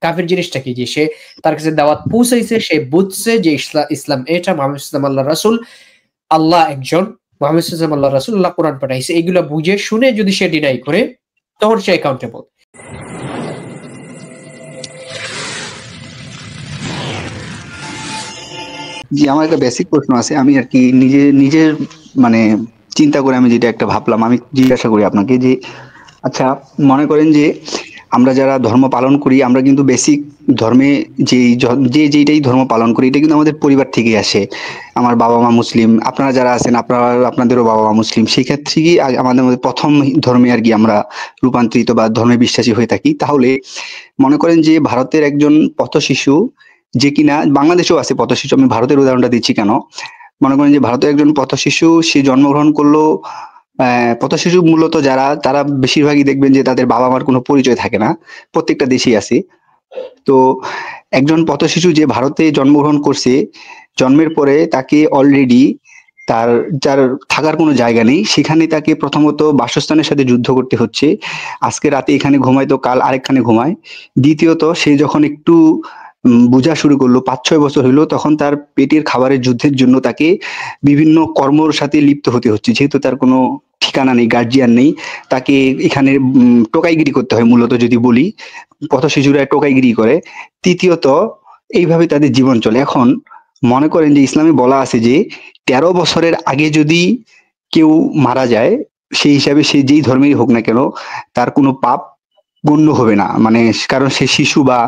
কাফের জিনিসটা কি, যে সে তার কাছে দাওয়াত পৌঁছাইছে, সে বুঝছে যে ইসলাম এটা, মুহাম্মদ ইসলাম আল্লাহ রাসূল, আল্লাহ একজন, মুহাম্মদ ইসলাম আল্লাহ রাসূল, আল্লাহ কোরআন পাঠাইছে, এগুলো বুঝে শুনে যদি সে ডিনাই করে তখন সে অ্যাকাউন্টেবল। জি, আমার একটা বেসিক প্রশ্ন আছে, আমি আর কি নিজের মানে চিন্তা করে আমি যেটা একটা ভাবলাম, আমি জিজ্ঞাসা করি আপনাকে যে আচ্ছা, মনে করেন যে আমরা যারা ধর্ম পালন করি, আমরা কিন্তু বেসিক ধর্মে যেইটাই ধর্ম পালন করি, এটা কিন্তু আমাদের পরিবার থেকে আসে। আমার বাবা মা মুসলিম, আপনারা যারা আছেন আপনাদেরও বাবা মা মুসলিম, সেই ক্ষেত্রে কি আমাদের মধ্যে প্রথম ধর্মে আর কি আমরা রূপান্তরিত বা ধর্মে বিশ্বাসী হয়ে থাকি। তাহলে মনে করেন যে ভারতের একজন পথ শিশু, যে কিনা বাংলাদেশেও আছে পথ শিশু, আমি ভারতের উদাহরণটা দিচ্ছি কেন, মনে করেন যে ভারতের একজন পথ শিশু, সে জন্মগ্রহণ করলো, পথ শিশু মূলত যারা, তারা বেশিরভাগই দেখবেন যে তাদের বাবা মার কোনো পরিচয় থাকে না, প্রত্যেকটা দেশেই আছে। তো একজন পথ শিশু যে ভারতে জন্মগ্রহণ করছে, জন্মের পরে তাকে অলরেডি যার থাকার কোনো জায়গা নেই, সেখানে তাকে প্রথমত বাসস্থানের সাথে যুদ্ধ করতে হচ্ছে। আজকে রাতে এখানে ঘুমায় তো কাল আরেকখানে ঘুমায়। দ্বিতীয়ত, সে যখন একটু বোঝা শুরু করলো, 5-6 বছর হইলো, তখন তার পেটের খাবারের যুদ্ধের জন্য তাকে বিভিন্ন কর্মর সাথে লিপ্ত হতে হচ্ছে, যেহেতু তার কোনো ঠিকানা নেই, গার্জিয়ান নেই। তাকে এখানে টোকাইগিরি করতে হয়, মূলত যদি বলি পথ শিশুরা টোকাইগিরি করে। তৃতীয়ত, এইভাবে তাদের জীবন চলে। এখন মনে করেন যে ইসলামে বলা আছে যে 13 বছরের আগে যদি কেউ মারা যায়, সেই হিসাবে সে যেই ধর্মেরই হোক না কেন, তার কোনো পাপ গণ্য হবে না, মানে কারণ সে শিশু বা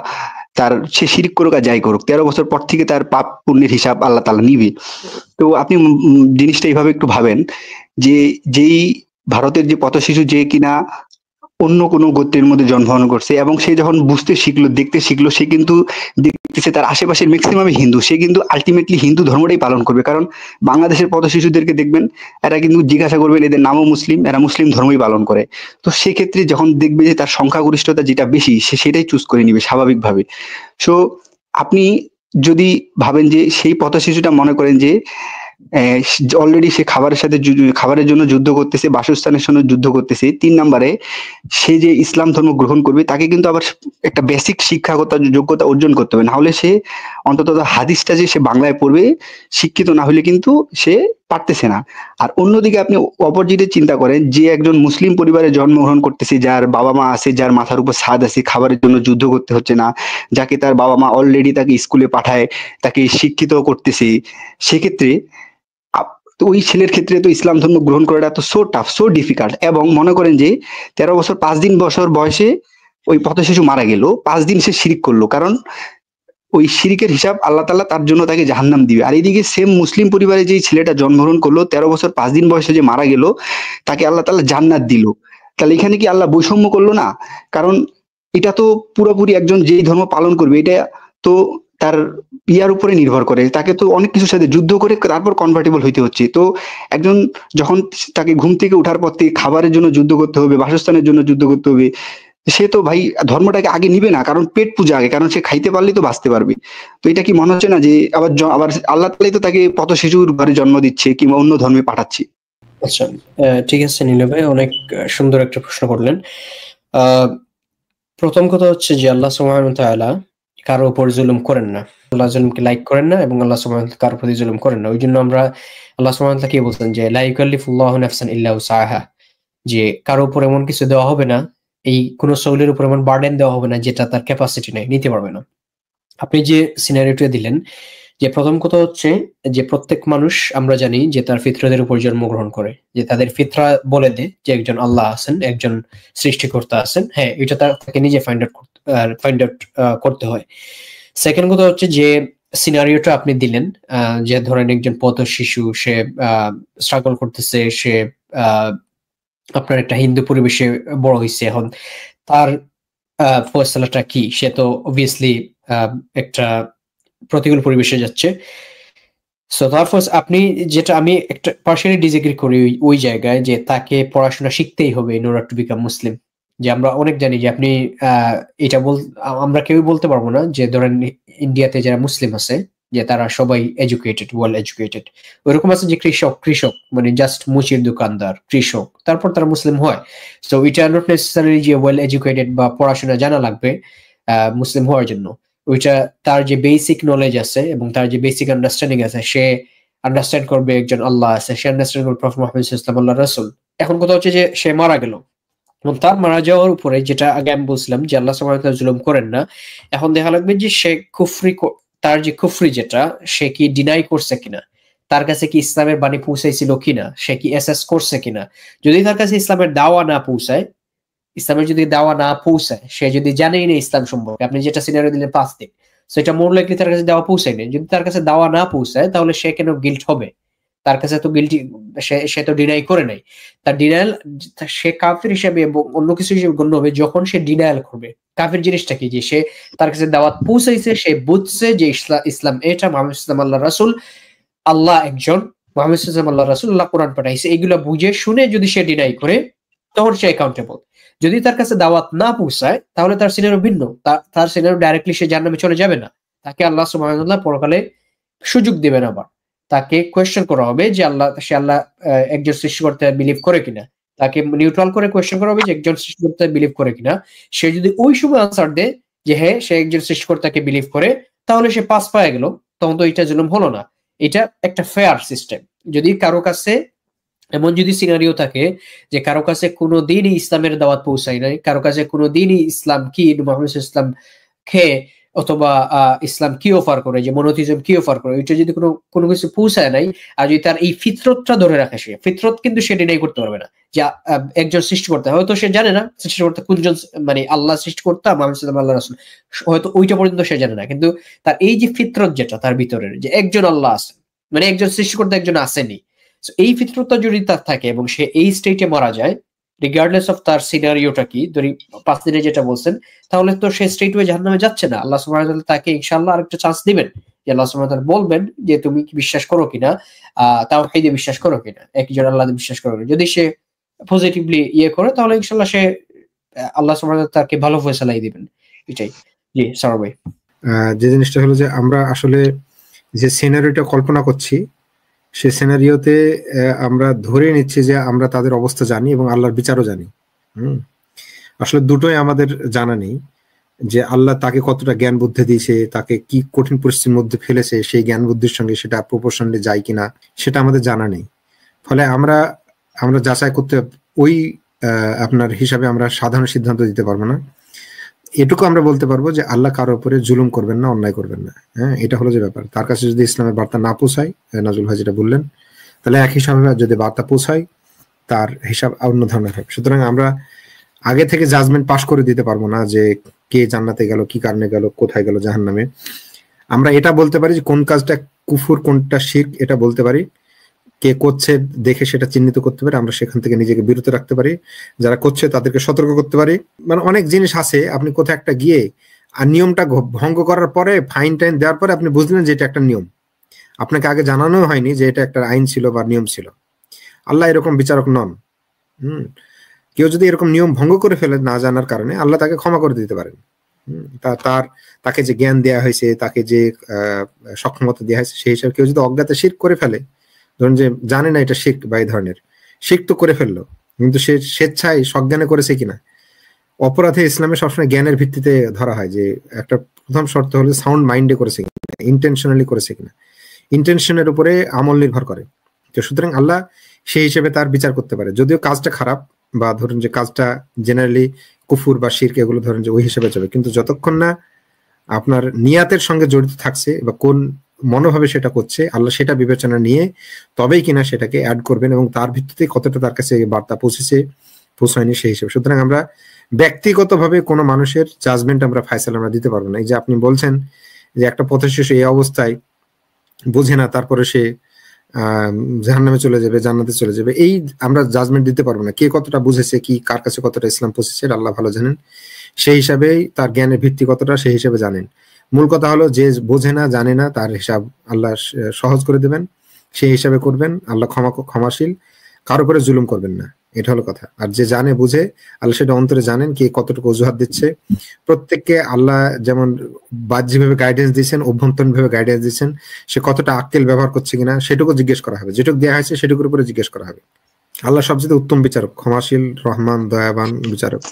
সে শিরক করুক আর যাই করুক, 13 বছর পর থেকে তার পাপ পুণ্যের হিসাব আল্লাহ তাআলা নিবে। তো আপনি জিনিসটা এইভাবে একটু ভাবেন যে যেই ভারতের যে পথ শিশু, যে কিনা অন্য কোনো গোত্রের মধ্যে জন্মগ্রহণ করছে, এবং সে যখন বুঝতে শিখলো, দেখতে শিখলো, সে কিন্তু দেখতেছে তার আশেপাশের ম্যাক্সিমামই হিন্দু, সে কিন্তু আলটিমেটলি হিন্দু ধর্মটাই পালন করবে। কারণ বাংলাদেশের পথ শিশুদেরকে দেখবেন, এরা কিন্তু জিজ্ঞাসা করবেন, এদের নামও মুসলিম, এরা মুসলিম ধর্মই পালন করে। তো সেক্ষেত্রে যখন দেখবে যে তার সংখ্যাগরিষ্ঠতা যেটা বেশি, সে সেটাই চুজ করে নিবে স্বাভাবিকভাবে। সো আপনি যদি ভাবেন যে সেই পথ শিশুটা, মনে করেন যে অলরেডি সে খাবারের জন্য যুদ্ধ করতেছে, বাসস্থানের জন্য যুদ্ধ করতেছে। 3 নম্বরে, সে যে ইসলাম ধর্ম গ্রহণ করবে, তাকে কিন্তু আবার একটা বেসিক শিক্ষাগত যোগ্যতা অর্জন করতে হবে, না হলে সে অন্তত হাদিসটা যে সে বাংলায় পড়বে, শিক্ষিত না হলে কিন্তু সে পারতেছে না। আর অন্যদিকে আপনি অপরজিটে চিন্তা করেন, যে একজন মুসলিম পরিবারে জন্মগ্রহণ করতেছে, যার বাবা মা আছে, যার মাথার উপর ছাদ আছে, খাবারের জন্য যুদ্ধ করতে হচ্ছে না, যাকে তার বাবা মা অলরেডি তাকে স্কুলে পাঠায়, তাকে শিক্ষিত করতেছে, সেক্ষেত্রে তো ওই ছেলের ক্ষেত্রে তো ইসলাম ধর্ম গ্রহণ করাটা তো সো টাফ, সো ডিফিকাল্ট। এবং মনে করেন যে 13 বছর 5 দিন বয়সে ওই পথ শিশু মারা গেল, 5 দিন সে শিরিক করলো, কারণ ওই শিরিকের হিসাব আল্লাহ তাআলা তার জন্য তাকে জাহান্নাম দিবে। আর এইদিকে সেম মুসলিম পরিবারে যে ছেলেটা জন্মগ্রহণ করলো, 13 বছর 5 দিন বয়সে যে মারা গেল, তাকে আল্লাহ তাআলা জান্নাত দিল। তাহলে এখানে কি আল্লাহ বৈষম্য করলো না? কারণ এটা তো পুরোপুরি একজন যেই ধর্ম পালন করবে, এটা তো তার ইয়ার উপরে নির্ভর করে, তাকে তো অনেক কিছুর সাথে যুদ্ধ করে তারপর কনভার্টেবল হইতে হচ্ছে। তো একজন যখন তাকে ঘুম থেকে উঠার পর থেকে খাবারের জন্য যুদ্ধ করতে হবে, বাসস্থানের জন্য যুদ্ধ করতে হবে, সে তো ভাই ধর্মটাকে আগে নিবে না, কারণ পেট পূজা আগে, কারণ সে খাইতে পারলেই তো বাঁচতে পারবে। তো এটা কি মনে হচ্ছে না যে আবার আল্লাহ তাআলাই তো তাকে পথ শিশুর ঘরে জন্ম দিচ্ছে কিংবা অন্য ধর্মে পাঠাচ্ছে? আচ্ছা, ঠিক আছে নীলু ভাই, অনেক সুন্দর একটা প্রশ্ন করলেন। প্রথম কথা হচ্ছে যে আল্লাহ সুবহানাহু ওয়া তাআলা কারো উপর জুলুম করেন না, আল্লাহ জুলুমকে লাইক করেন না, এবং আল্লাহ সুবহানাহু ওয়া তাআলা কারো প্রতি জুলুম করেন না। ওই জন্য আমরা আল্লাহ সুবহানাহু ওয়া তাআলা কি বলছেন যে লা ইউকাল্লিফুল্লাহু নাফসান ইল্লা উসআহা, যে কারো উপর এমন কিছু দেওয়া হবে না, এই কোন সোলের উপর এমন বার্ডেন দেওয়া হবে না যেটা তার ক্যাপাসিটি নেই, নিতে পারবে না। আপনি যে সিনারিওটা দিলেন, যে প্রথম কথা হচ্ছে যে প্রত্যেক মানুষ আমরা জানি যে তার ফিতরতের উপর জন্মগ্রহণ করে, যে তাদের ফিতরা বলে দেয় যে একজন আল্লাহ আছেন, একজন সৃষ্টিকর্তা আছেন। হ্যাঁ, এটা তাকে নিজে ফাইন্ড আউট করতে হয়। সেকেন্ড কথা হচ্ছে যে সিনারিওটা আপনি দিলেন, যে ধরেন একজন পথ শিশু, সে স্ট্রাগল করতেছে, সে আপনার একটা হিন্দু পরিবেশে বড় হয়েছে, এখন তার ফয়সালাটা কি, সে তো অবভিয়াসলি একটা প্রতিকূল পরিবেশে যাচ্ছে। সো তারপর আপনি যেটা, আমি একটা পার্সিয়ালি ডিসএগ্রি করি ওই জায়গায়, যে তাকে পড়াশোনা শিখতেই হবে ইন অর্ডার টু বিকাম মুসলিম। যে আমরা অনেক জানি যে আপনি এটা আমরা কেউই বলতে পারবো না যে ধরেন ইন্ডিয়াতে যারা মুসলিম আছে যে তারা সবাই এডুকেটেড, ওয়েল এডুকেটেড। ওইরকম আছে যে কৃষক মানে জাস্ট মুচির দোকানদার, কৃষক, তারপর তারা মুসলিম হয়। সো এটা নট নেসেসারি যে ওয়েল এডুকেটেড বা পড়াশোনা জানা লাগবে মুসলিম হওয়ার জন্য। ওইটা তার যে বেসিক নলেজ আছে এবং তার যে বেসিক আন্ডারস্ট্যান্ডিং আছে, সে আন্ডারস্ট্যান্ড করবে একজন আল্লাহ আছে, সে আন্ডারস্ট্যান্ড করবে প্রফেট মুহাম্মদ সাল্লাল্লাহু আলাইহি ওয়াসাল্লাম আল্লাহর রাসূল। এখন কথা হচ্ছে যে সে মারা গেল এবং তার মারা যাওয়ার উপরে, যেটা আগে আমি বলছিলাম যে আল্লাহ সুবহানাহু ওয়া তাআলা জুলুম করেন না, এখন দেখা লাগবে যে সে তার যে কুফরি যেটা, সে কি ডিনাই করছে কিনা, তার কাছে কি ইসলামের বাণী পৌঁছাইছিল কিনা, সে কি এসএস করছে কিনা। যদি তার কাছে ইসলামের দাওয়া না পৌঁছায়, সে যদি জানেই না ইসলাম সম্পর্কে, আপনি যেটা সিনারিও দিলেন 5 দিন, সেটা মোর লাইকলি তার কাছে দাওয়া পৌঁছায় না। যদি তার কাছে দাওয়া না পৌঁছায়, তাহলে সে কেন গিল্ট হবে? তার কাছে তো গিল্টি, সে তো ডিনাই করে নাই। তার ডিনায়াল, সে কাফির হিসেবে অন্য কিছু হিসেবে গণ্য হবে যখন সে ডিনায়াল করবে। কাফির জিনিসটা কি? যে সে, তার কাছে দাওয়াত পৌঁছাইছে, সে বুঝছে যে ইসলাম এটা, মুহাম্মদ সাল্লাল্লাহু আল্লাহ রাসূল, আল্লাহ একজন, মুহাম্মদ সাল্লাল্লাহু আল্লাহ রাসূল, আল্লাহ কোরআন পাঠাইছে, এগুলো বুঝে শুনে যদি সে ডিনাই করে, তখন সে অ্যাকাউন্টেবল। যদি তার কাছে দাওয়াত না পৌঁছায়, তাহলে তার সিনারিও ভিন্ন। তার সিনারিও ডাইরেক্টলি সে জাহান্নামে চলে যাবে না, তাকে আল্লাহ সুবহানাহু ওয়া তাআলা পরকালে সুযোগ দিবেন। আবার তাকে কোয়েশ্চেন করা হবে যে সে আল্লাহ একজন সৃষ্টিকর্তা বিলিভ করে কিনা। তাকে নিউট্রাল করে কোয়েশ্চেন করা হবে যে একজন সৃষ্টিকর্তা বিলিভ করে কিনা। সে যদি ওই সময় আনসার দেয় যে হ্যাঁ, সে একজন সৃষ্টিকর্তাকে বিলিভ করে, তাহলে সে পাস পেয়ে গেল, তখন তো এটা জুলুম হলো না। এটা একটা ফেয়ার সিস্টেম। যদি কারো কাছে এমন যদি সিনারিও থাকে যে কারো কাছে কোনোদিনই ইসলামের দাওয়াত পৌঁছায় নাই, কারো কাছে কোনোদিনই ইসলাম কি, মুহাম্মদ ইসলাম খেয়ে, অথবা ইসলাম কি অফার করে, যে মনোথিজম কি অফার করে, ওইটা যদি কোনো কিছু পৌঁছায় নাই, আর যদি তার এই ফিতরতটা ধরে রাখে, সে ফিতরত কিন্তু সে ডিনাই করতে পারবে না যে একজন সৃষ্টিকর্তা। হয়তো সে জানে না সৃষ্টিকর্তা কোনজন, মানে আল্লাহ সৃষ্টিকর্তা, মুহাম্মদ সাল্লাল্লাহু আল্লাহ রাসূল, হয়তো ওইটা পর্যন্ত সে জানে না, কিন্তু তার এই যে ফিতরত যেটা তার ভিতরের, যে একজন আল্লাহ আছে, মানে একজন সৃষ্টিকর্তা একজন আসেনি, এই ফিতরতটা যদি তার থাকে এবং সে এই স্টেটে মারা যায়, রিগার্ডলেস অফ তার সিনারিওটা কি, ধরি 5 দিনে যেটা বলছেন, তাহলে তো সে স্ট্রেট ওয়ে জাহান্নামে যাচ্ছে না। আল্লাহ সুবহানাহু ওয়া তাআলা তাকে ইনশাআল্লাহ আরেকটা চান্স দিবেন, যে আল্লাহ সুবহানাহু ওয়া তাআলা বলবেন যে তুমি কি বিশ্বাস করো কিনা, তাওহীদে বিশ্বাস করো কিনা, একজন আল্লাহকে বিশ্বাস করো কিনা। যদি সে পজিটিভলি করে, তাহলে ইনশাআল্লাহ সে, আল্লাহ সুবহানাহু ওয়া তাআলা তাকে ভালো ফয়সালাই দিবেন। এটাই। জি সারা ভাই। যে জিনিসটা হলো যে আমরা আসলে যে সিনারিওটা কল্পনা করছি, সে সিনারিওতে আমরা ধরে নিচ্ছি যে আমরা তাদের অবস্থা জানি এবং আল্লাহর বিচারও জানি। আসলে দুটোই আমাদের জানা নেই, যে আল্লাহ তাকে কতটা জ্ঞান বুদ্ধি দিয়েছে, তাকে কি কঠিন পরিস্থিতির মধ্যে ফেলেছে, সেই জ্ঞান বুদ্ধির সঙ্গে সেটা প্রপোর্শনালি যায় কিনা, সেটা আমাদের জানা নেই। ফলে আমরা যাচাই করতে, ওই আপনার হিসাবে আমরা সাধারণ সিদ্ধান্ত দিতে পারবো না। এটুকু আমরা বলতে পারবো যে আল্লাহ কারোর উপরে জুলুম করবেন না, অন্যায় করবেন না। হ্যাঁ, এটা হলো যে ব্যাপার। তার কাছে যদি ইসলামের বার্তা না পৌঁছায়, নাজুল ভাই যেটা বললেন, তাহলে এক হিসাবে যদি বার্তা পৌঁছায়, তার হিসাব অন্য ধরনের হবে। সুতরাং আমরা আগে থেকে জাজমেন্ট পাস করে দিতে পারবো না যে কে জান্নাতে গেল, কি কারণে গেল, কোথায় গেল জাহান্নামে। আমরা এটা বলতে পারি যে কোন কাজটা কুফর, কোনটা শিরক, এটা বলতে পারি। কে করছে দেখে সেটা চিহ্নিত করতে পারি, আমরা সেখান থেকে নিজেকে বিরত রাখতে পারি, যারা করছে তাদেরকে সতর্ক করতে পারি। মানে অনেক জিনিস আছে, আপনি কোথাও একটা গিয়ে আর নিয়মটা ভঙ্গ করার পরে, ফাইন টাইন দেওয়ার পরে আপনি বুঝলেন যে এটা একটা নিয়ম, আপনাকে আগে জানানো হয়নি যে এটা একটা আইন ছিল বা নিয়ম ছিল। আল্লাহ এরকম বিচারক নন। কেউ যদি এরকম নিয়ম ভঙ্গ করে ফেলে না জানার কারণে, আল্লাহ তাকে ক্ষমা করে দিতে পারেন। তাকে যে জ্ঞান দেওয়া হয়েছে, তাকে যে সক্ষমতা দেওয়া হয়েছে, সেই হিসাবে কেউ যদি অজ্ঞাতে শিরক করে ফেলে, ধরুন যে জানে না এটা শিরক বা এই ধরনের, শিরক তো করে ফেললো, কিন্তু সে স্বেচ্ছায় সজ্ঞানে করেছে কিনা। অপরাধে ইসলামে সবসময় জ্ঞানের ভিত্তিতে ধরা হয়, যে একটা প্রথম শর্ত হলো সাউন্ড মাইন্ডে করেছে কিনা, ইন্টেনশনালি করেছে কিনা। ইন্টেনশনের উপরে আমল নির্ভর করে। তো সুতরাং আল্লাহ সেই হিসেবে তার বিচার করতে পারে, যদিও কাজটা খারাপ, বা ধরুন যে কাজটা জেনারেলি কুফুর বা শিরক, এগুলো ধরুন যে ওই হিসেবে চলে, কিন্তু যতক্ষণ না আপনার নিয়াতের সঙ্গে জড়িত থাকছে বা কোন মনোভাবে সেটা করছে, আল্লাহ সেটা বিবেচনা নিয়ে তবেই কিনা সেটাকে অ্যাড করবেন, এবং তার ভিত্তিতে কতটা তার কাছে বার্তা পৌঁছায়নি সেই হিসেবে। সুতরাং আমরা ব্যক্তিগতভাবে কোনো মানুষের জাজমেন্ট আমরা ফায়সালা আমরা দিতে পারবো না। এই যে আপনি বলছেন যে একটা পথের শিশু এই অবস্থায় বোঝে না, তারপরে সে জাহান্নামে চলে যাবে, জান্নাতে চলে যাবে, এই আমরা জাজমেন্ট দিতে পারবো না। কে কতটা বুঝেছে, কি কার কাছে কতটা ইসলাম পৌঁছেছে, আল্লাহ ভালো জানেন। সেই হিসাবেই তার জ্ঞানের ভিত্তি কতটা, সেই হিসাবে জানেন। মূল কথা হলো যে বোঝে না, জানে না, তার হিসাব আল্লাহ সহজ করে দেবেন, সেই হিসাবে করবেন। আল্লাহ ক্ষমাশীল, কারো উপরে জুলুম করবেন না, এটা হলো কথা। আর যে জানে বুঝে, আল্লাহ সেটা অন্তরে জানেন কে কতটুকু অজুহাত দিচ্ছে। প্রত্যেককে আল্লাহ যেমন বাহ্যিকভাবে গাইডেন্স দিচ্ছেন, অভ্যন্তরীণ ভাবে গাইডেন্স দিচ্ছেন, সে কতটা আক্কেল ব্যবহার করছে কিনা সেটুকু জিজ্ঞেস করা হবে। যেটুকু দেওয়া হয়েছে সেটুকুর উপরে জিজ্ঞেস করা হবে। আল্লাহ সবচেয়ে উত্তম বিচারক, ক্ষমাশীল, রহমান, দয়াবান বিচারক।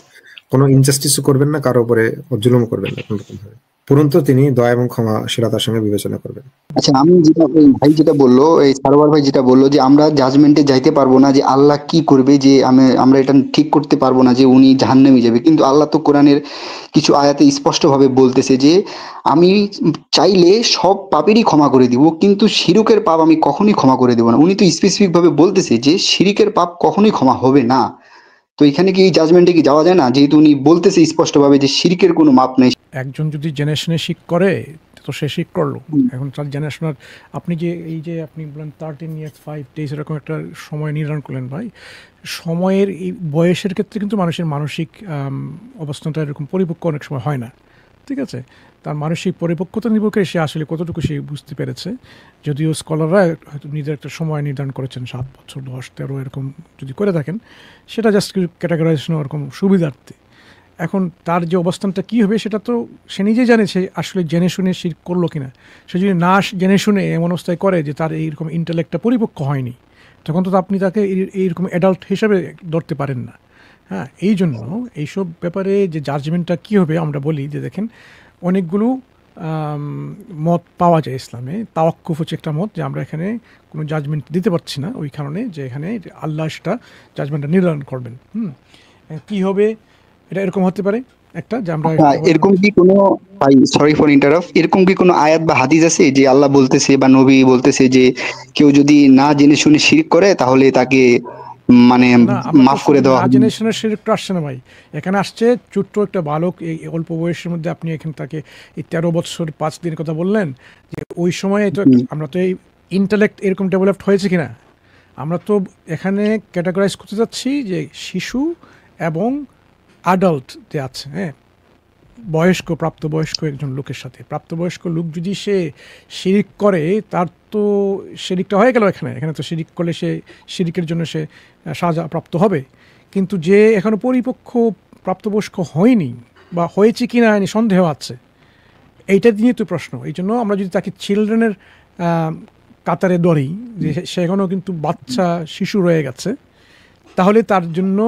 কোনো ইনজাস্টিসও করবেন না, কারো উপরে জুলুম করবেন না কোনো রকম ভাবে। পরন্তু তিনি দয়া এবং ক্ষমাশীলতার সঙ্গে বিবেচনা করবেন। আচ্ছা, আমি যেটা ওই ভাই যেটা বললো, এই সারোয়ার ভাই যেটা বললো যে আমরা জাজমেন্টে যাইতে পারবো না, যে আল্লাহ কি করবে, যে আমরা এটা ঠিক করতে পারবো না যে উনি জাহান্নামে যাবে। কিন্তু আল্লাহ তো কোরআনের কিছু আয়াতে স্পষ্ট ভাবে বলতেছে যে আমি চাইলে সব পাপেরই ক্ষমা করে দিব, কিন্তু শিরকের পাপ আমি কখনোই ক্ষমা করে দেবো না। উনি তো স্পেসিফিক ভাবে বলতেছে যে শিরকের পাপ কখনোই ক্ষমা হবে না। তো এখানে কি এই জাজমেন্টে কি যাওয়া যায় না, যেহেতু উনি বলতেছে স্পষ্ট ভাবে যে শিরকের কোনো মাপ নেই। একজন যদি জেনে শুনে শিখ করে তো সে শিখ করলো। এখন তার জেনে শোনার, আপনি যে এই যে আপনি বলেন 13 years 5 days এরকম একটা সময় নির্ধারণ করলেন ভাই, সময়ের এই বয়সের ক্ষেত্রে কিন্তু মানুষের মানসিক অবস্থানটা এরকম পরিপক্ক অনেক সময় হয় না, ঠিক আছে? তার মানসিক পরিপক্কতা নির্ভর করে সে আসলে কতটুকু সে বুঝতে পেরেছে। যদিও স্কলাররা হয়তো নিজের একটা সময় নির্ধারণ করেছেন 7 বছর 10 13 এরকম যদি করে থাকেন, সেটা জাস্ট ক্যাটাগরাইজেশন ওরকম সুবিধার্থে। এখন তার যে অবস্থানটা কী হবে সেটা তো সে নিজেই জানে সে আসলে জেনে শুনে শিরক করলো কিনা। সে যদি না জেনে শুনে এমন অবস্থায় করে যে তার এইরকম ইন্টেলেক্টটা পরিপক্ক হয়নি, তখন তো আপনি তাকে এইরকম অ্যাডাল্ট হিসাবে ধরতে পারেন না। হ্যাঁ, এই জন্য এইসব ব্যাপারে যে জাজমেন্টটা কী হবে আমরা বলি যে দেখেন, অনেকগুলো মত পাওয়া যায় ইসলামে। তাওয়াক্কুফ হচ্ছে একটা মত, যে আমরা এখানে কোনো জাজমেন্ট দিতে পারছি না ওই কারণে যে এখানে আল্লাহ সেটা জাজমেন্টটা নির্ধারণ করবেন। কী হবে এটা এরকম হতে পারে একটা, যে আমরা এরকম কি কোনো, ভাই সরি ফর ইন্টারাপ্ট, এরকম কি কোনো আয়াত বা হাদিস আছে যে আল্লাহ বলতেছে বা নবী বলতেছে যে কেউ যদি না জেনে শুনে শিরক করে তাহলে তাকে মানে মাফ করে দেওয়া হবে? জেনারেশনের শিরকটা আসছে না ভাই, এখানে আসছে ছোট্ট একটা বালক, এই অল্প বয়সের মধ্যে আপনি এখানে তাকে এই 13 বছর 5 দিনের কথা বললেন, যে ওই সময় তো আমরা তো এই ইন্টেলেক্ট এরকম ডেভেলপড হয়েছে কিনা, আমরা তো এখানে ক্যাটাগরাইজ করতে যাচ্ছি যে শিশু এবং অ্যাডাল্ট যে আছে, হ্যাঁ, বয়স্ক প্রাপ্তবয়স্ক একজন লোকের সাথে প্রাপ্তবয়স্ক লোক যদি সে শিরিক করে, তার তো শিরিকটা হয়ে গেল। এখানে তো শিরিক করলে সে শিরিকের জন্য সে সাজা প্রাপ্ত হবে। কিন্তু যে এখনো পরিপক্ক প্রাপ্তবয়স্ক হয়নি বা হয়েছে কি না সন্দেহ আছে, এইটা নিয়ে তো প্রশ্ন। এই জন্য আমরা যদি তাকে চিলড্রেনের কাতারে ধরি, যে সে এখনও কিন্তু বাচ্চা শিশু রয়ে গেছে, তাহলে তার জন্য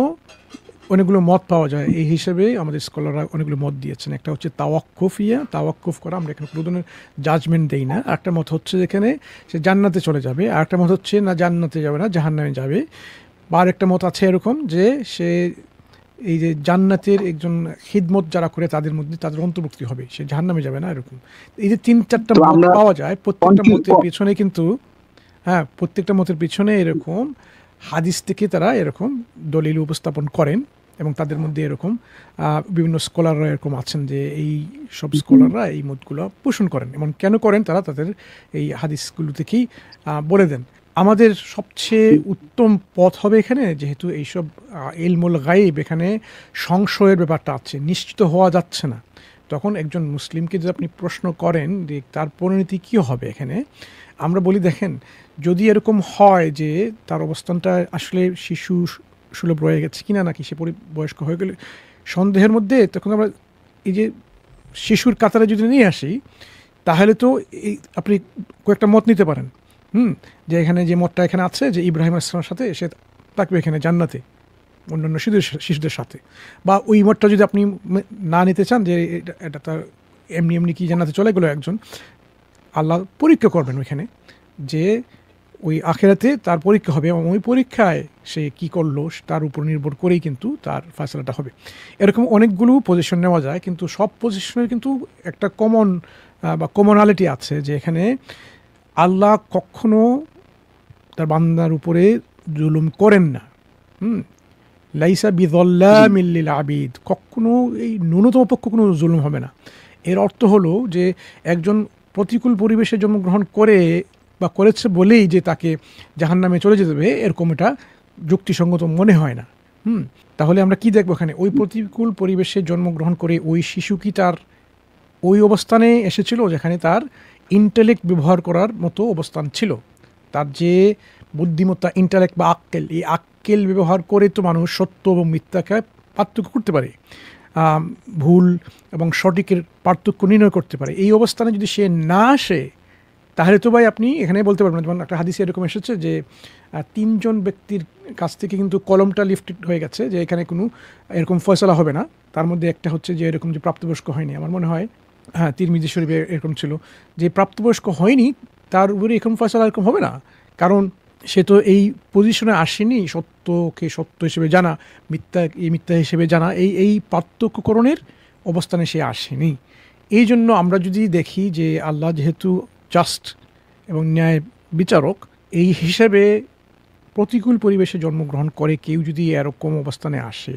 অনেকগুলো মত পাওয়া যায়। এই হিসেবে আমাদের স্কলাররা অনেকগুলো মত দিয়েছেন। একটা হচ্ছে তাওয়াক্কুফ করা, আমরা এখানে কোনো ধরনের জাজমেন্ট দেই না। একটা মত হচ্ছে যেখানে সে জান্নাতে চলে যাবে, আর একটা মত হচ্ছে না জান্নাতে যাবে না, জাহান্নামে যাবে। বা আরেকটা মত আছে এরকম যে সে এই যে জান্নাতের একজন খিদমত যারা করে তাদের মধ্যে তাদের অন্তর্ভুক্তি হবে, সে জাহান্নামে যাবে না, এরকম। এই যে 3-4টা মত পাওয়া যায়, প্রত্যেকটা মতের পিছনে কিন্তু প্রত্যেকটা মতের পিছনে এরকম হাদিস থেকে তারা এরকম দলিল উপস্থাপন করেন, এবং তাদের মধ্যে এরকম বিভিন্ন স্কলাররা এরকম আছেন যে এই সব স্কলাররা এই মতগুলো পোষণ করেন। এবং কেন করেন তারা তাদের এই হাদিসগুলো থেকেই বলে দেন। আমাদের সবচেয়ে উত্তম পথ হবে এখানে, যেহেতু এইসব ইলমুল গাইব, এখানে সংশয়ের ব্যাপারটা আছে, নিশ্চিত হওয়া যাচ্ছে না। তখন একজন মুসলিমকে যদি আপনি প্রশ্ন করেন যে তার পরিণতি কী হবে, এখানে আমরা বলি দেখেন, যদি এরকম হয় যে তার অবস্থানটা আসলে শিশু সুলভ রয়ে গেছে কিনা, নাকি সে বয়স্ক হয়ে গেলে সন্দেহের মধ্যে, তখন আমরা এই যে শিশুর কাতারে যদি নিয়ে আসি, তাহলে তো এই আপনি কয়েকটা মত নিতে পারেন। যে এখানে যে মতটা এখানে আছে যে ইব্রাহিম আলাইহিস সালামের সাথে সে থাকবে এখানে জান্নাতে অন্যান্য শিশুদের সাথে, বা ওই মতটা যদি আপনি না নিতে চান যে এটা তার এমনি কি জান্নাতে চলে গেলো, একজন আল্লাহ পরীক্ষা করবেন ওইখানে, যে ওই আখেরাতে তার পরীক্ষা হবে, এবং ওই পরীক্ষায় সে কি করলো তার উপর নির্ভর করেই কিন্তু তার ফয়সালাটা হবে। এরকম অনেকগুলো পজিশন নেওয়া যায়, কিন্তু সব পজিশনের কিন্তু একটা কমনালিটি আছে, যে এখানে আল্লাহ কখনো তার বান্দার উপরে জুলুম করেন না। লাইসা বিযাল্লামিল লিল আবিদ, কখনো এই ন্যূনতম পক্ষ কোনো জুলুম হবে না। এর অর্থ হলো যে একজন প্রতিকূল পরিবেশে জন্মগ্রহণ করেছে বলেই যে তাকে জাহান্নামে চলে যেতে হবে, এরকম এটা যুক্তিসঙ্গত মনে হয় না। তাহলে আমরা কি দেখবো এখানে, ওই প্রতিকূল পরিবেশে জন্মগ্রহণ করে ওই শিশু কি তার ওই অবস্থানে এসেছিল যেখানে তার ইন্টেলেক্ট ব্যবহার করার মতো অবস্থান ছিল, তার যে বুদ্ধিমত্তা, ইন্টেলেক্ট বা আক্কেল, এই আক্কেল ব্যবহার করে তো মানুষ সত্য এবং মিথ্যাকে পার্থক্য করতে পারে, ভুল এবং সঠিকের পার্থক্য নির্ণয় করতে পারে। এই অবস্থানে যদি সে না আসে, তাহলে তো ভাই আপনি এখানে বলতে পারবেন না, যেমন একটা হাদিসে এরকম এসেছে যে 3 জন ব্যক্তির কাছ থেকে কিন্তু কলমটা লিফটেড হয়ে গেছে, যে এখানে কোনো এরকম ফয়সালা হবে না। তার মধ্যে একটা হচ্ছে যে এরকম যে প্রাপ্তবয়স্ক হয়নি, আমার মনে হয় হ্যাঁ তিরমিজি শরীফে এরকম ছিল, যে প্রাপ্তবয়স্ক হয়নি তার উপরে এরকম ফয়সালা এরকম হবে না, কারণ সে তো এই পজিশনে আসেনি সত্যকে সত্য হিসেবে জানা, মিথ্যা হিসেবে জানা, এই পার্থক্যকরণের অবস্থানে সে আসেনি। এই জন্য আমরা যদি দেখি যে আল্লাহ যেহেতু জাস্ট এবং ন্যায় বিচারক, এই হিসেবে প্রতিকূল পরিবেশে জন্মগ্রহণ করে কেউ যদি এরকম অবস্থানে আসে,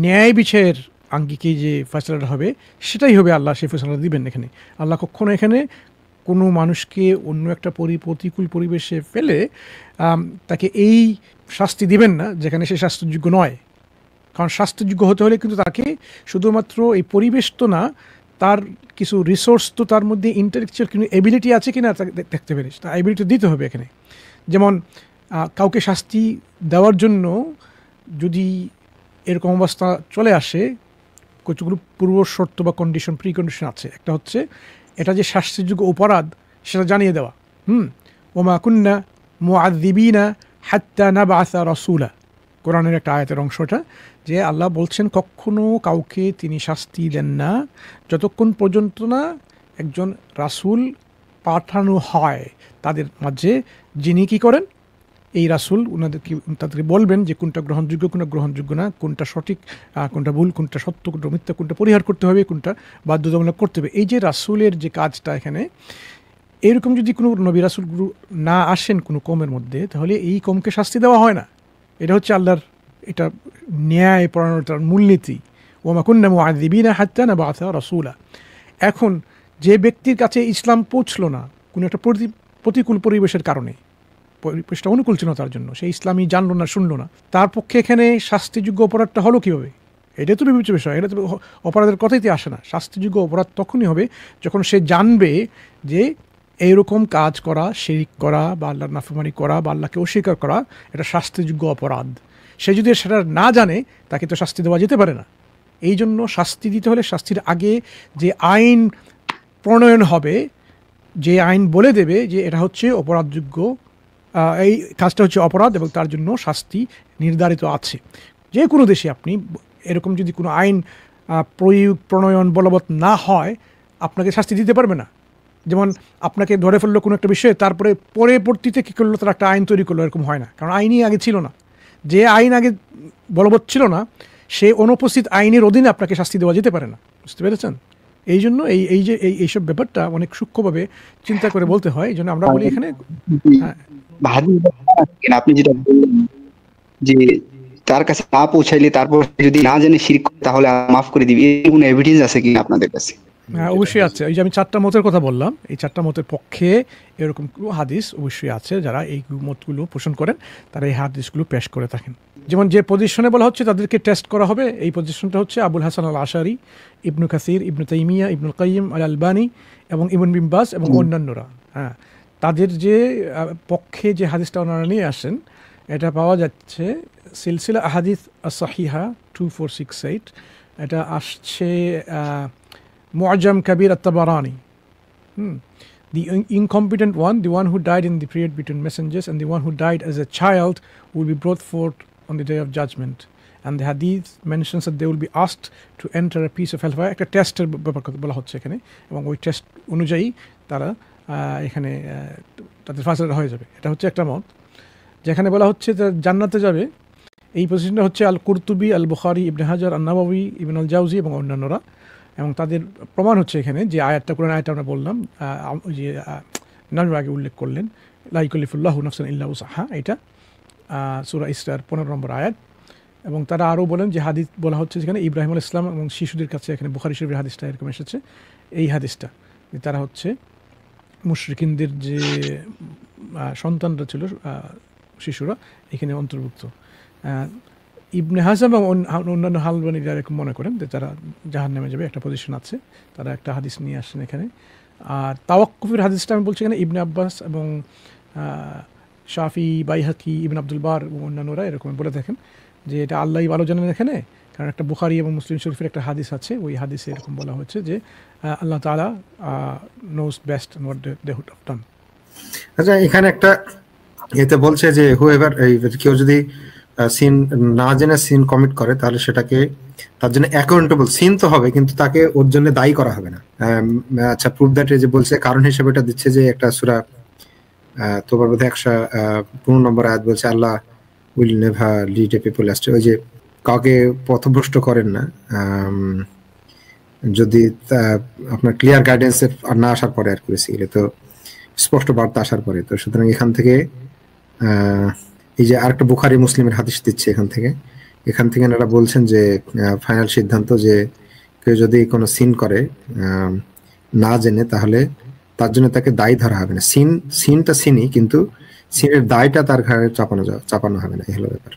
ন্যায় বিচারের আঙ্গিকে যে ফয়সালাটা হবে সেটাই হবে, আল্লাহ সেই ফয়সালা দিবেন। এখানে আল্লাহ কখনো এখানে কোনো মানুষকে অন্য একটা প্রতিকূল পরিবেশে ফেলে তাকে এই শাস্তি দিবেন না যেখানে সে শাস্তিযোগ্য নয়। কারণ শাস্তিযোগ্য হতে হলে কিন্তু তাকে শুধুমাত্র এই পরিবেশ তো না, তার কিছু রিসোর্স তো তার মধ্যে ইন্টেলেকচুয়াল কিন্তু এবিলিটি আছে কিনা দেখতে পেরে, তা এবিলিটি দিতে হবে এখানে। যেমন কাউকে শাস্তি দেওয়ার জন্য যদি এরকম অবস্থা চলে আসে, কতগুলো পূর্ব শর্ত বা কন্ডিশন, প্রি কন্ডিশন আছে। একটা হচ্ছে এটা যে শাস্তিযোগ্য অপরাধ সেটা জানিয়ে দেওয়া। ওমা কুন্না মুআযযিবিনা হাত্তা নাবআসা রাসূলা, কোরআনের একটা আয়াতের অংশটা, যে আল্লাহ বলছেন কখনো কাউকে তিনি শাস্তি দেন না যতক্ষণ পর্যন্ত না একজন রাসূল পাঠানো হয় তাদের মাঝে, যিনি কী করেন, এই রাসূল তাদেরকে বলবেন যে কোনটা গ্রহণযোগ্য, কোনটা গ্রহণযোগ্য না, কোনটা সঠিক, কোনটা ভুল, কোনটা সত্য, কোনটা মিথ্যা, কোনটা পরিহার করতে হবে, কোনটা বাধ্যতামূলক করতে হবে। এই যে রাসূলের যে কাজটা এখানে, এরকম যদি কোনো নবী রাসূল না আসেন কোনো কমের মধ্যে, তাহলে এই কমকে শাস্তি দেওয়া হয় না। এটা হচ্ছে আল্লাহর এটা ন্যায় পরায়ণতার মূলনীতি। ওমা কুন্না মুআযযিবিনা হাত্তা নাবআসা রাসূলা। এখন যে ব্যক্তির কাছে ইসলাম পৌঁছলো না কোনো একটা প্রতিকূল পরিবেশের কারণে, পরিবেশটা অনুকূল ছিল তার জন্য, সে ইসলামই জানলো না, শুনলো না, তার পক্ষে এখানে শাস্তিযোগ্য অপরাধটা হলো কীভাবে? এটা তো বিবেচ্য বিষয়, এটা তো অপরাধের কথাইতে আসে না। শাস্তিযোগ্য অপরাধ তখনই হবে যখন সে জানবে যে এইরকম কাজ করা, শিরক করা বা আল্লাহর নাফরমানি করা বা আল্লাহকে অস্বীকার করা এটা শাস্তিযোগ্য অপরাধ। সে যদি সেটা না জানে তাকে তো শাস্তি দেওয়া যেতে পারে না। এই জন্য শাস্তি দিতে হলে শাস্তির আগে যে আইন প্রণয়ন হবে, যে আইন বলে দেবে যে এটা হচ্ছে অপরাধযোগ্য, এই কাজটা হচ্ছে অপরাধ এবং তার জন্য শাস্তি নির্ধারিত আছে। যে কোনো দেশে আপনি এরকম যদি কোনো আইন প্রণয়ন বলবৎ না হয়, আপনাকে শাস্তি দিতে পারবে না। যেমন আপনাকে ধরে ফেললো কোনো একটা বিষয়ে, তারপরে পরবর্তীতে কী করলো, তার একটা আইন তৈরি করলো, এরকম হয় না, কারণ আইনই আগে ছিল না। যে আইন আগে বলবৎ ছিল না, সে অনুপস্থিত আইনের অধীনে আপনাকে শাস্তি দেওয়া যেতে পারে না। বুঝতে পেরেছেন? এই জন্য এইসব ব্যাপারটা অনেক সূক্ষ্মভাবে চিন্তা করে বলতে হয়। এই জন্য আমরা বলি এখানে আপনি যেটা বললেন যে তার কাছে না পৌঁছাইলে তারপর যদি না জানে শিরক করে তাহলে মাফ করে দিবি, এই কোনো এভিডেন্স আছে কি আপনাদের কাছে? হ্যাঁ, অবশ্যই আছে। এই যে আমি 4টা মতের কথা বললাম, এই 4টা মতের পক্ষে এরকম হাদিস অবশ্যই আছে। যারা এই মতগুলো পোষণ করেন তারা এই হাদিসগুলো পেশ করে থাকেন। যেমন যে পজিশনে বলা হচ্ছে তাদেরকে টেস্ট করা হবে, এই পজিশনটা হচ্ছে আবুল হাসান আল আশারি, ইবনু কাসির, ইবনু তাইমিয়া, ইবনুল কাইয়িম আল আলবানী এবং ইবন বিন বাজ এবং অন্যান্যরা। হ্যাঁ, তাদের যে পক্ষে যে হাদিসটা ওনারা নিয়ে আসেন, এটা পাওয়া যাচ্ছে সিলসিলা আহাদিস as-সাহিহা 2468। এটা আসছে মুআজাম কাবীর আত-তাবারানি। The incompetent one, the one who died in the period between messengers, and the one who died as a child will be brought forth on the day of judgment. And the hadith mentions that they will be asked to enter a piece of hellfire. একটা টেস্টের ব্যাপার বলা হচ্ছে এখানে, এবং ওই test অনুযায়ী তারা এখানে তাদের ফায়সালা হয়ে যাবে। এটা হচ্ছে একটা মত। যেখানে বলা হচ্ছে জান্নাতে যাবে, এই পজিশনটা হচ্ছে আল কুরতুবি, আল বুখারী, ইবনে হাজার, আন-নাওয়াবী, ইবন আল জাওজি এবং অন্যান্যরা। এবং তাদের প্রমাণ হচ্ছে এখানে যে আয়াতটা, কোরআন আয়াতটা আমরা বললাম, যে নাজর আগে উল্লেখ করলেন, লা ইউকাল্লিফুল্লাহু নাফসান ইল্লা উসআহা, এটা সূরা ইসরার 15 নম্বর আয়াত। এবং তারা আরও বলেন যে হাদিস বলা হচ্ছে যেখানে ইব্রাহিম আলাইহিস সালাম এবং শিশুদের কাছে, এখানে বুখারী শরীফের হাদিসটা এরকম এসেছে, এই হাদিসটা যে তারা হচ্ছে মুশরিকিনদের যে সন্তানরা ছিল, শিশুরা এখানে অন্তর্ভুক্ত। ইবনে হাজাম এবং অন্যান্য হালবানীরা এরকম মনে করেন যে তারা জাহান্নামে যাবে, একটা পজিশন আছে, তারা একটা হাদিস নিয়ে আসেন এখানে। আর তাওয়াক্কুফের হাদিসটা আমি বলছি এখানে ইবনে আব্বাস এবং শাফি, বাইহাকি, ইবনে আব্দুল বার এবং অন্যান্যরা এরকম বলে থাকেন যে এটা আল্লাহই ভালো জানেন এখানে। কারণ একটা বুখারী এবং মুসলিম শরীফের একটা হাদিস আছে, ওই হাদিসে এরকম বলা হয়েছে যে আল্লাহ তাআলা knows best what they would have done. আচ্ছা, এখানে একটা এতে বলছে যে হুএভার, কেউ যদি সিন না জেনে সিন কমিট করে তাহলে সেটাকে তার জন্য অ্যাকাউন্টেবল, সিন তো হবে কিন্তু তাকে ওর জন্য দায়ী করা হবে না। আচ্ছা, প্রুফ দ্যাট যে বলছে, কারণ হিসেবে এটা দিচ্ছে যে একটা সূরা তোমার বোধহয় 115 নম্বর আয়াত বলছে Allah will never lead a people astray, ওই যে কাউকে পথভ্রষ্ট করেন না যদি আপনার ক্লিয়ার গাইডেন্স না আসার পরে আর বেসিক্যালি, তো স্পষ্ট বার্তা আসার পরে। তো সুতরাং এখান থেকে এই যে আরেকটা বুখারী মুসলিমের হাদিস দিচ্ছে এখান থেকে এনারা বলছেন যে ফাইনাল সিদ্ধান্ত যে কেউ যদি কোনো সিন করে না জেনে, তাহলে তার জন্য তাকে দায়ী ধরা হবে না। সিনটা সিনই, কিন্তু সিনের দায়টা তার ঘাড়ে চাপানো হবে না, এই হলো ব্যাপার।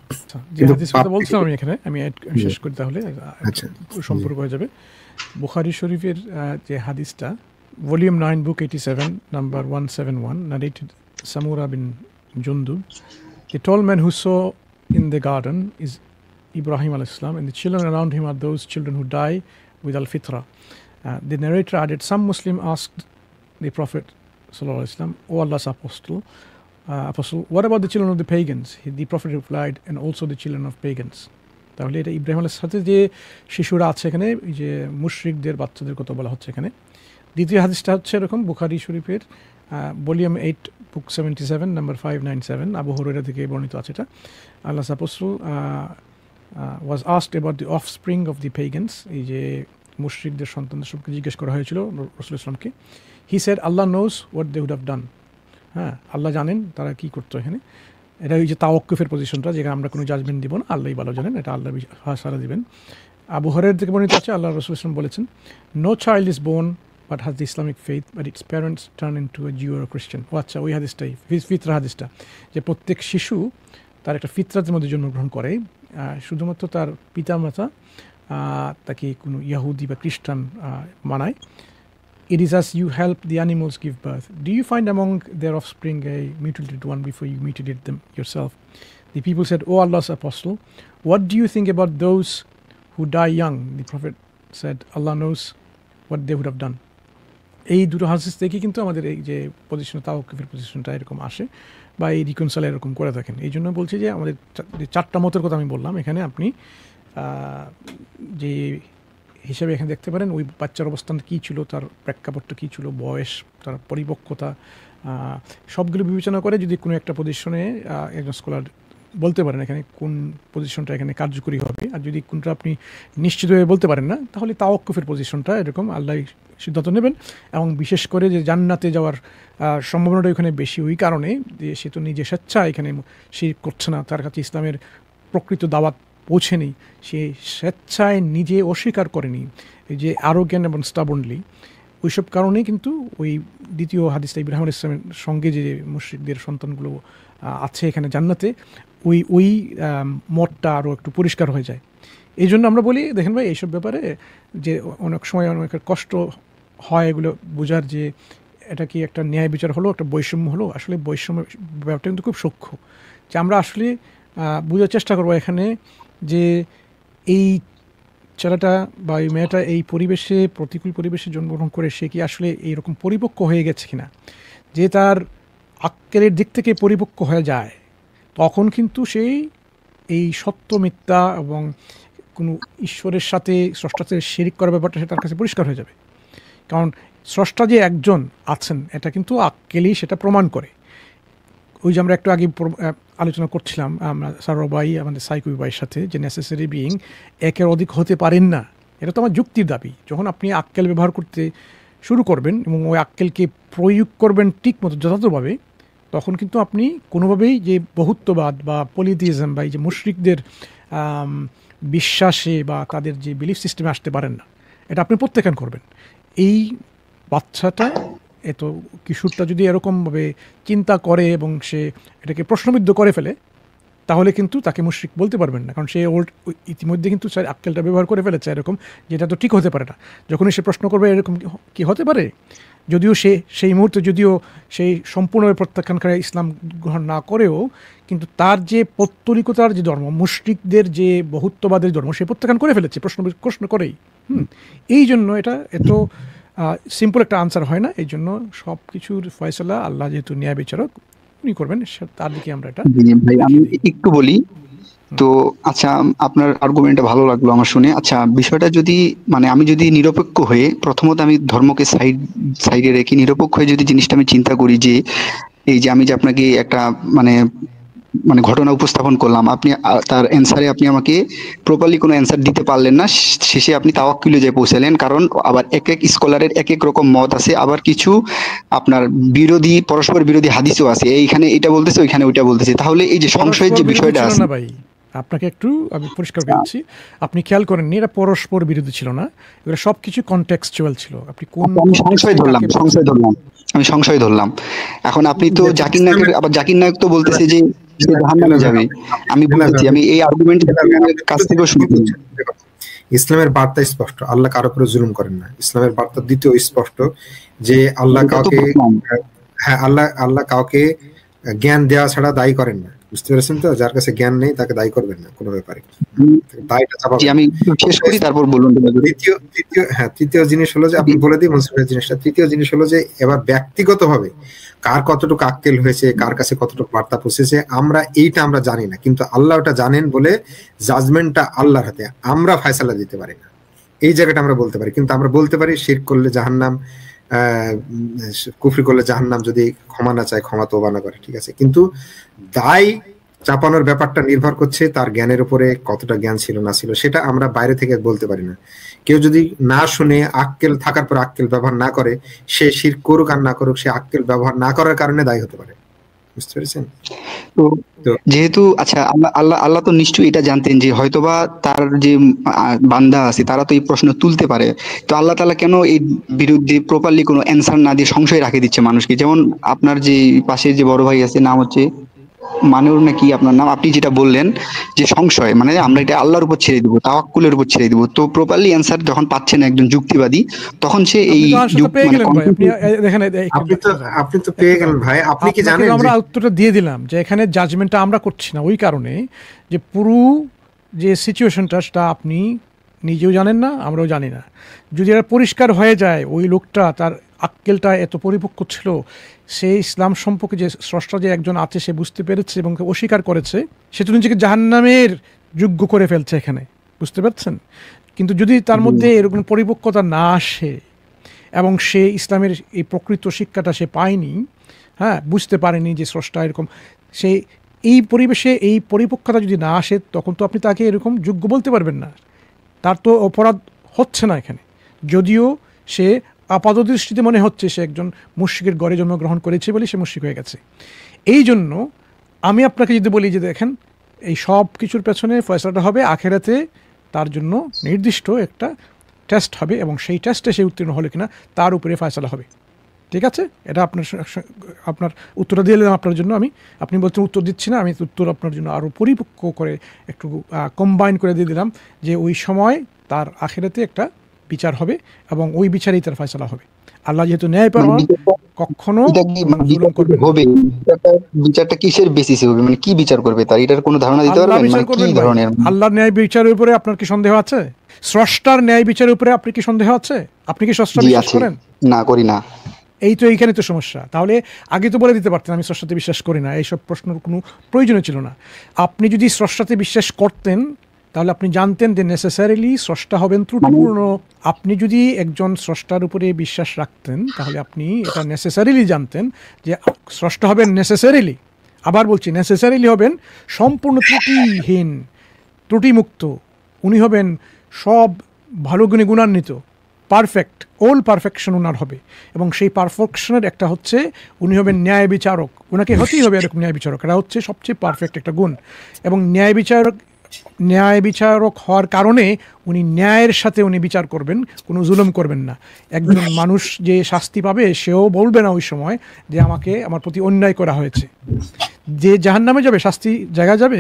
কিন্তু বলছিলাম আমি এখানে, আমি শেষ করি তাহলে, আচ্ছা, সম্পর্ক হয়ে যাবে। বুখারী শরীফের যে হাদিসটা, volume 9 book 87 number 171, narrated Samura bin Jundub, the tall man who saw in the garden is Ibrahim alayhis salam, and the children around him are those children who die with al-fitra. The narrator added, some Muslim asked the Prophet sallallahu alaihi wasallam, O Allah's apostle, what about the children of the pagans? The Prophet replied, and also the children of pagans. তাহলে এটা ইব্রাহিম আলাইহিস সাথে যে শিশুরা আছে এখানে, যে মুশরিকদের বাচ্চাদের কথা বলা হচ্ছে এখানে। দ্বিতীয় হাদিসটা হচ্ছে এরকম, বুখারী শরীফের ভলিউম 8 বুক 77 নাম্বার 597, আবু হুরায়রা থেকে বর্ণিত আছে এটা। আল্লাহস আপোস্টল was asked about the offspring of the pagans, এই যে মুশরিকদের সন্তানদের সম্পর্কে জিজ্ঞেস করা হয়েছিল রাসূলুল্লাহ সাল্লামকে। He said, Allah knows what they would have done. হ্যাঁ, আল্লাহ জানেন তারা কি করতো এখানে। এটা ওই যে তাওয়াক্কুফের পজিশনটা, যেখানে আমরা কোনো জাজমেন্ট দিব না, আল্লাহই ভালো জানেন, এটা আল্লাহ সারা দিবেন। আবু হুরায়রা থেকে বর্ণিত আছে, আল্লাহ রাসূল সাল্লাল্লাহু আলাইহি ওয়াসাল্লাম বলেছেন, no child is born but has the Islamic faith but its parents turn into a Jew or Christian. ও আচ্ছা, ওই হাদিসটাই, ফিতরা হাদিসটা, যে প্রত্যেক শিশু তার একটা ফিতরাতের মধ্যে জন্মগ্রহণ করে, শুধুমাত্র তার পিতামাতা তাকে কোনো ইয়াহুদি বা খ্রিস্টান মানায়। It is as you help the animals give birth. Do you find among their offspring a mutilated one before you mutilate them yourself? The people said, O Allah's apostle, what do you think about those who die young? The Prophet said, Allah knows what they would have done. এই দুটো হাদিস থেকে কিন্তু আমাদের এই যে position, তাওয়াক্কুফের পজিশনটা এরকম আসে, বা এই রিকনসাইল এরকম করে থাকেন। এই জন্য বলছি যে আমাদের যে চারটা মতের কথা আমি বললাম, এখানে আপনি যে হিসাবে এখানে দেখতে পারেন ওই বাচ্চার অবস্থান কী ছিল, তার প্রেক্ষাপটটা কী ছিল, বয়স, তার পরিপক্কতা, সবগুলো বিবেচনা করে যদি কোনো একটা পজিশনে একজন স্কলার বলতে পারেন এখানে কোন পজিশনটা এখানে কার্যকরী হবে। আর যদি কোনটা আপনি নিশ্চিতভাবে বলতে পারেন না, তাহলে তাওয়াক্কুফের পজিশনটা এরকম আল্লাহ সিদ্ধান্ত নেবেন। এবং বিশেষ করে যে জান্নাতে যাওয়ার সম্ভাবনাটা ওইখানে বেশি, ওই কারণে যে সে তো নিজে স্বেচ্ছা এখানে শিরক করছে না, তার কাছে ইসলামের প্রকৃত দাওয়াত পৌঁছেনি, সে স্বেচ্ছায় নিজে অস্বীকার করেনি, এই যে আরোগ্যান এবং স্টাবনলি, ওইসব কারণেই কিন্তু ওই দ্বিতীয় হাদিসটা ইব্রাহিম আলাইহিস সালামের সঙ্গে যে মুশরিকদের সন্তানগুলো আছে এখানে জান্নাতে, ওই মতটা আরও একটু পরিষ্কার হয়ে যায়। এই জন্য আমরা বলি, দেখেন ভাই, এইসব ব্যাপারে যে অনেক সময় অনেক কষ্ট হয় এগুলো বোঝার, যে এটা কি একটা ন্যায় বিচার হলো, একটা বৈষম্য হলো। আসলে বৈষম্য ব্যাপারটা কিন্তু খুব সূক্ষ্ম, যে আমরা আসলে বোঝার চেষ্টা করবো এখানে যে এই ছেলেটা বা এই মেয়েটা এই পরিবেশে, প্রতিকূল পরিবেশে জন্মগ্রহণ করে সে কি আসলে এইরকম পরিপক্ক হয়ে গেছে কিনা, যে তার আক্কেলের দিক থেকে পরিপক্ক হয়ে যায়, তখন কিন্তু সেই এই সত্য মিথ্যা এবং কোনো ঈশ্বরের সাথে স্রষ্টার সাথে শিরিক করার ব্যাপারটা সে তার কাছে পরিষ্কার হয়ে যাবে। কারণ স্রষ্টা যে একজন আছেন এটা কিন্তু আক্কেলই সেটা প্রমাণ করে। ওই যে আমরা একটু আগে আলোচনা করছিলাম আমরা সারবাই আমাদের সাইকো ভাইয়ের সাথে, যে নেসেসারি বিইং একের অধিক হতে পারেন না, এটা তো আমার যুক্তির দাবি। যখন আপনি আক্কেল ব্যবহার করতে শুরু করবেন এবং ওই আক্কেলকে প্রয়োগ করবেন ঠিক মতো যথাযথভাবে, তখন কিন্তু আপনি কোনোভাবেই যে বহুত্ববাদ বা পলিথিইজম বা এই যে মুশরিকদের বিশ্বাসে বা তাদের যে বিলিফ সিস্টেমে আসতে পারেন না, এটা আপনি প্রত্যাখ্যান করবেন। এই বাচ্চাটা, এত কিশোরটা যদি এরকমভাবে চিন্তা করে এবং সে এটাকে প্রশ্নবিদ্ধ করে ফেলে, তাহলে কিন্তু তাকে মুশরিক বলতে পারবেন না, কারণ সে ইতিমধ্যে কিন্তু আক্কেলটা ব্যবহার করে ফেলেছে এরকম, যেটা তো ঠিক হতে পারে না। যখনই সে প্রশ্ন করবে এরকম কি হতে পারে, যদিও সে সেই মুহূর্তে যদিও সেই সম্পূর্ণভাবে প্রত্যাখ্যান করে ইসলাম গ্রহণ না করেও, কিন্তু তার যে পৌত্তলিকতার যে ধর্ম, মুশরিকদের যে বহুত্ববাদের ধর্ম, সে প্রত্যাখ্যান করে ফেলেছে প্রশ্ন করেই। এই জন্য এটা এত সিম্পল একটা আনসার হয় না, এই জন্য সব কিছুর ফয়সালা আল্লাহ যেহেতু ন্যায় বিচারক উনি করবেন, তার দিকে আমরা এটা ভাই আমি একটু বলি তো। আচ্ছা, আপনার আর্গুমেন্টটা ভালো লাগলো আমার শুনে। আচ্ছা, বিষয়টা যদি মানে আমি যদি নিরপেক্ষ হয়ে, প্রথমত আমি ধর্মকে সাইডে রেখে নিরপেক্ষ হয়ে যদি জিনিসটা আমি চিন্তা করি যে এই যে আমি যে আপনাকে একটা মানে মানে ঘটনা উপস্থাপন করলাম, আপনি তার অ্যান্সারে আপনি আমাকে প্রপারলি কোনো অ্যান্সার দিতে পারলেন না, শেষে আপনি তাওয়াক্কুলে যেয়ে পৌঁছালেন। কারণ আবার এক এক স্কলারের এক এক রকম মত আছে, আবার কিছু আপনার পরস্পর বিরোধী হাদিসও আছে, এইখানে এটা বলতেছে ওইখানে ওইটা বলতেছে। তাহলে এই যে সংশয়ের যে বিষয়টা আছে না ভাই, আপনাকে একটু আমি পরিষ্কার করে দিচ্ছি, আপনি খেয়াল করেননি এটা পরস্পর বিরোধী ছিল না, এগুলো সবকিছু কনটেক্সচুয়াল ছিল। আপনি কোন আমি সংশয় ধরলাম। এখন আপনি তো জাকির নায়ক তো বলতেছে যে সে জাহান্নামে যাবে। আমি বলতেছি আমি এই আর্গুমেন্ট কাছ থেকে শুনছি। ইসলামের বার্তা স্পষ্ট, আল্লাহ কারো উপরে জুলুম করেন না। ইসলামের বার্তা দ্বিতীয় স্পষ্ট যে আল্লাহ কাউকে আল্লাহ কাউকে জ্ঞান দেওয়া ছাড়া দায়ী করেন না। বুঝতে পেরেছেন তো? যার কাছে জ্ঞান নেই তাকে দায়ী করবেন না কোনো ব্যাপারে, দায়টা চাপাবেন। আমি শেষ করি, তারপর বলুন। তৃতীয় জিনিস হলো যে আপনি বলে দিই মনসুরের জিনিসটা। তৃতীয় জিনিস হলো যে এবার ব্যক্তিগতভাবে কার কতটুকু আক্কেল হয়েছে, কার কাছে কতটুকু বার্তা পৌঁছেছে আমরা জানি না, কিন্তু আল্লাহ ওটা জানেন বলে জাজমেন্টটা আল্লাহর হাতে, আমরা ফয়সালা দিতে পারি না। এই জায়গাটা আমরা বলতে পারি, কিন্তু আমরা বলতে পারি শিরক করলে জাহান্নাম, কুফরি করলে জাহান্নাম, যদি ক্ষমা না চায়, ক্ষমা তওবা না করে, ঠিক আছে। কিন্তু দায় চাপানোর ব্যাপারটা নির্ভর করছে তার জ্ঞানের উপরে, কতটা জ্ঞান ছিল না ছিল সেটা আমরা বাইরে থেকে বলতে পারি না। কেউ যদি না শুনে আক্কেল থাকার পর আক্কেল ব্যবহার না করে, সে শিরক করুক আর না করুক, সে আক্কেল ব্যবহার না করার কারণে দায়ী হতে পারে। বুঝতে পেরেছেন? তো যেহেতু আচ্ছা আল্লাহ তো নিশ্চয়ই এটা জানতেন যে হয়তোবা তার যে বান্দা আছে তারা তো এই প্রশ্ন তুলতে পারে, তো আল্লাহ তাআলা কেন এই বিরুদ্ধে প্রপারলি কোনো অ্যান্সার না দিয়ে সংশয় রাখে দিচ্ছে মানুষকে? যেমন আপনার যে পাশে যে বড় ভাই আছে, নাম হচ্ছে মানুর নাকি আপনার নাম, আপনি যেটা বললেন যে সংশয়, মানে আমরা এটা আল্লাহর উপর ছেড়ে দিব, তাওয়াক্কুলের উপর ছেড়ে দিব। তো প্রপারলি অ্যান্সার যখন পাচ্ছেন একজন যুক্তিবাদী, তখন সে এই আপনি তো পেয়ে গেলেন ভাই। আপনি কি জানেন আমরা উত্তরটা দিয়ে দিলাম যে এখানে জাজমেন্টটা আমরা করছি না, ওই কারণে যে পুরো যে সিচুয়েশনটা সেটা আপনি নিজেও জানেন না, আমরাও জানি না। যদি এটা পরিষ্কার হয়ে যায় ওই লোকটা তার আক্কেলটা এত পরিপক্ক ছিল, সে ইসলাম সম্পর্কে যে স্রষ্টা যে একজন আছে সে বুঝতে পেরেছে এবং অস্বীকার করেছে, সে তো নিজেকে জাহান্নামের যোগ্য করে ফেলছে এখানে, বুঝতে পারছেন? কিন্তু যদি তার মধ্যে এরকম পরিপক্কতা না আসে এবং সে ইসলামের এই প্রকৃত শিক্ষাটা সে পায়নি, হ্যাঁ, বুঝতে পারেনি যে স্রষ্টা এরকম, সে এই পরিবেশে এই পরিপক্কতা যদি না আসে, তখন তো আপনি তাকে এরকম যোগ্য বলতে পারবেন না। তার তো অপরাধ হচ্ছে না এখানে, যদিও সে আপাতদৃষ্টিতে মনে হচ্ছে সে একজন মুশরিকের ঘরে জন্মগ্রহণ করেছে বলে সে মুশরিক হয়ে গেছে। এই জন্য আমি আপনাকে যদি বলি যে দেখেন, এই সব কিছুর পেছনে ফয়সালাটা হবে আখেরাতে, তার জন্য নির্দিষ্ট একটা টেস্ট হবে এবং সেই টেস্টে সে উত্তীর্ণ হলে কিনা তার উপরে ফয়সালা হবে। ঠিক আছে, এটা আপনার উত্তরটা দিয়ে দিলাম আপনার জন্য। আপনি বলছেন উত্তর দিচ্ছি না, আমি উত্তর আপনার জন্য আরও পরিপক্ক করে একটু কম্বাইন করে দিয়ে দিলাম যে ওই সময় তার আখিরাতে একটা বিচার হবে এবং ওই বিচারেই তার ফয়সালা হবে। আল্লাহ যেহেতু ন্যায়পরায়ণ, কখনো হবে। বিচারটা কিসের বেসিসে হবে, মানে কি বিচার করবে তার, এটার কোনো ধারণা দিতে পারবেন? মানে কি ধরনের আল্লাহর ন্যায় বিচারের উপরে আপনার কি সন্দেহ আছে? স্রষ্টার ন্যায় বিচারের উপরে আপনি কি সন্দেহ আছে? আপনি কি স্রষ্টা বিশ্বাস করেন? না, করি না। এইখানে তো সমস্যা। তাহলে আগে তো বলে দিতে পারতেন আমি স্রষ্টাতে বিশ্বাস করি না, এইসব প্রশ্নের কোনো প্রয়োজনই ছিল না। আপনি যদি স্রষ্টাতে বিশ্বাস করতেন তাহলে আপনি জানতেন যে নেসেসারিলি স্রষ্টা হবেন ত্রুটিপূর্ণ। আপনি যদি একজন স্রষ্টার উপরে বিশ্বাস রাখতেন তাহলে আপনি এটা নেসেসারিলি জানতেন যে স্রষ্টা হবেন নেসেসারিলি, আবার বলছি নেসেসারিলি হবেন সম্পূর্ণ ত্রুটিহীন, ত্রুটিমুক্ত। উনি হবেন সব ভালো গুণে গুণান্বিত, পারফেক্ট, অল পারফেকশন ওনার হবে। এবং সেই পারফেকশনের একটা হচ্ছে উনি হবেন ন্যায় বিচারক। ওনাকে হতেই হবে এরকম ন্যায় বিচারক, এটা হচ্ছে সবচেয়ে পারফেক্ট একটা গুণ। এবং ন্যায় বিচারক হওয়ার কারণে উনি ন্যায়ের সাথে উনি বিচার করবেন, কোনো জুলুম করবেন না। একজন মানুষ যে শাস্তি পাবে সেও বলবে না ওই সময় যে আমার প্রতি অন্যায় করা হয়েছে। যে জাহান্নামে যাবে, শাস্তি জায়গা যাবে,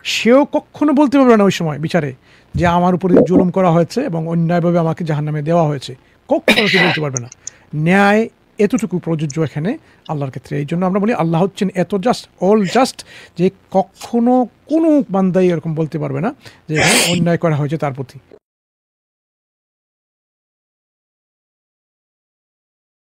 সেও কখনো বলতে পারবে না ওই সময় বিচারে যে আমার উপরে জুলুম করা হয়েছে এবং অন্যায়ভাবে আমাকে জাহান্নামে দেওয়া হয়েছে, কখনো কেউ বলতে পারবে না। ন্যায় এতটুকু প্রযোজ্য এখানে আল্লাহর ক্ষেত্রে। এই জন্য আমরা বলি আল্লাহ হচ্ছেন এত অল জাস্ট যে কখনো কোনো বান্দাই এরকম বলতে পারবে না যে অন্যায় করা হয়েছে তার প্রতি।